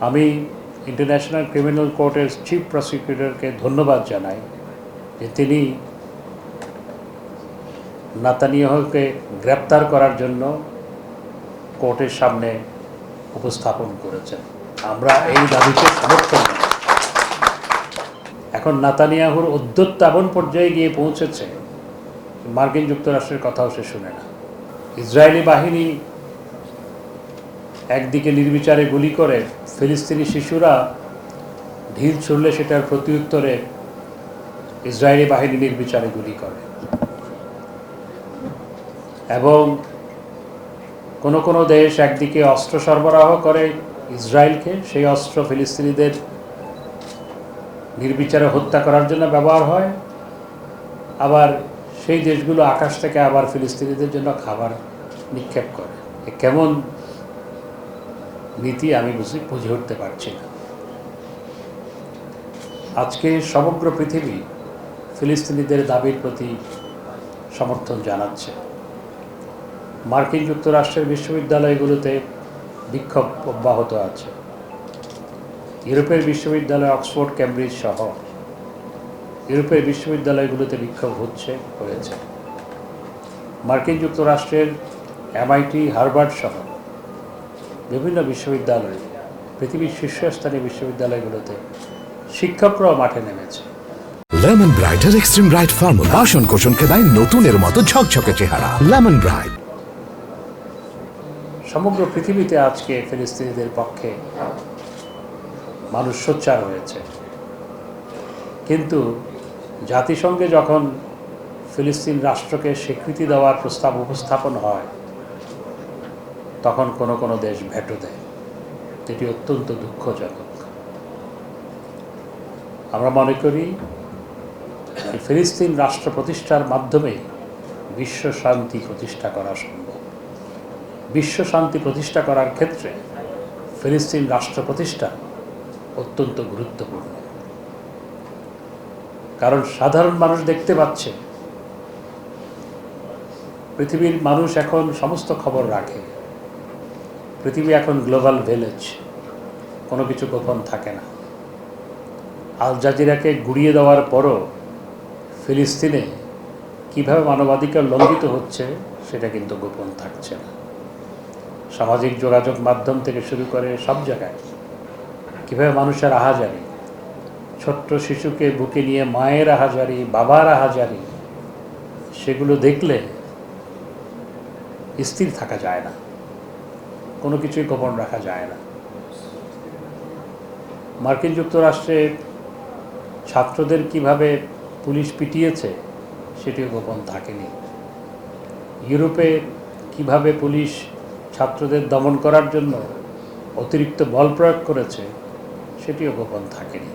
আমি international criminal কোর্টের chief প্রসিকিউটরকে ধন্যবাদ জানাই যে তিনি নেতানিয়াহুকে গ্রেপ্তার করার জন্য কোর্টের সামনে উপস্থাপন করেছেন। আমরা এই দাবিকে সমর্থন করি। এখন নেতানিয়াহুর উদ্যত্ত এমন পর্যায়ে গিয়ে পৌঁছেছে, মার্কিন যুক্তরাষ্ট্রের কথাও সে শুনে না। ইসরায়েলি বাহিনী একদিকে নির্বিচারে গুলি করে, ফিলিস্তিনি শিশুরা ঢিল ছুড়লে সেটার প্রত্যুত্তরে ইসরায়েলি বাহিনী নির্বিচারে গুলি করে, এবং কোনো কোনো দেশ একদিকে অস্ত্র সরবরাহ করে ইসরায়েলকে, সেই অস্ত্র ফিলিস্তিনিদের নির্বিচারে হত্যা করার জন্য ব্যবহার হয়, আবার সেই দেশগুলো আকাশ থেকে আবার ফিলিস্তিনিদের জন্য খাবার নিক্ষেপ করে। কেমন নীতি আমি বুঝে উঠতে পারছি না। আজকে সমগ্র পৃথিবী ফিলিস্তিনিদের দাবির প্রতি সমর্থন জানাচ্ছে। মার্কিন যুক্তরাষ্ট্রের বিশ্ববিদ্যালয়গুলোতে বিক্ষোভ অব্যাহত আছে। ইউরোপের বিশ্ববিদ্যালয় অক্সফোর্ড, ক্যামব্রিজ সহ ইউরোপের বিশ্ববিদ্যালয়গুলোতে বিক্ষোভ হয়েছে। মার্কিন যুক্তরাষ্ট্রের MIT, হার্ভার্ড সহ বিভিন্ন বিশ্ববিদ্যালয়, পৃথিবীর শীর্ষস্থানীয় বিশ্ববিদ্যালয়গুলোতে শিক্ষকরাও মাঠে নেমেছে। লেমন ব্রাইটের এক্সট্রিম ব্রাইট ফর্মুলা বাসন কোষণকে দেয় নতুনের মতো ঝকঝকে চেহারা। Lemon bright. সমগ্র পৃথিবীতে আজকে ফিলিস্তিনিদের পক্ষে মানুষ সোচ্চার হয়েছে, কিন্তু জাতিসংঘে যখন ফিলিস্তিন রাষ্ট্রকে স্বীকৃতি দেওয়ার প্রস্তাব উপস্থাপন হয়, তখন কোনো কোনো দেশ ভেটো দেয়। এটি অত্যন্ত দুঃখজনক। আমরা মনে করি ফিলিস্তিন রাষ্ট্র প্রতিষ্ঠার মাধ্যমে বিশ্ব শান্তি প্রতিষ্ঠা করা সম্ভব। বিশ্ব শান্তি প্রতিষ্ঠা করার ক্ষেত্রে ফিলিস্তিন রাষ্ট্র প্রতিষ্ঠা অত্যন্ত গুরুত্বপূর্ণ। কারণ সাধারণ মানুষ দেখতে পাচ্ছে, পৃথিবীর মানুষ এখন সমস্ত খবর রাখে। পৃথিবী এখন গ্লোবাল ভিলেজ, কোনো কিছু গোপন থাকে না। আল জাজিরাকে গুড়িয়ে দেওয়ার পরও ফিলিস্তিনে কীভাবে মানবাধিকার লঙ্ঘিত হচ্ছে সেটা কিন্তু গোপন থাকছে না। সামাজিক যোগাযোগ মাধ্যম থেকে শুরু করে সব জায়গায় কীভাবে মানুষের আহাজারি, ছোট্ট শিশুকে বুকে নিয়ে মায়ের আহাজারি, বাবার আহাজারি, সেগুলো দেখলে স্থির থাকা যায় না, কোনো কিছুই গোপন রাখা যায় না। মার্কিন যুক্তরাষ্ট্রে ছাত্রদের কিভাবে পুলিশ পিটিয়েছে সেটিও গোপন থাকেনি। ইউরোপে কিভাবে পুলিশ ছাত্রদের দমন করার জন্য অতিরিক্ত বল প্রয়োগ করেছে সেটিও গোপন থাকেনি।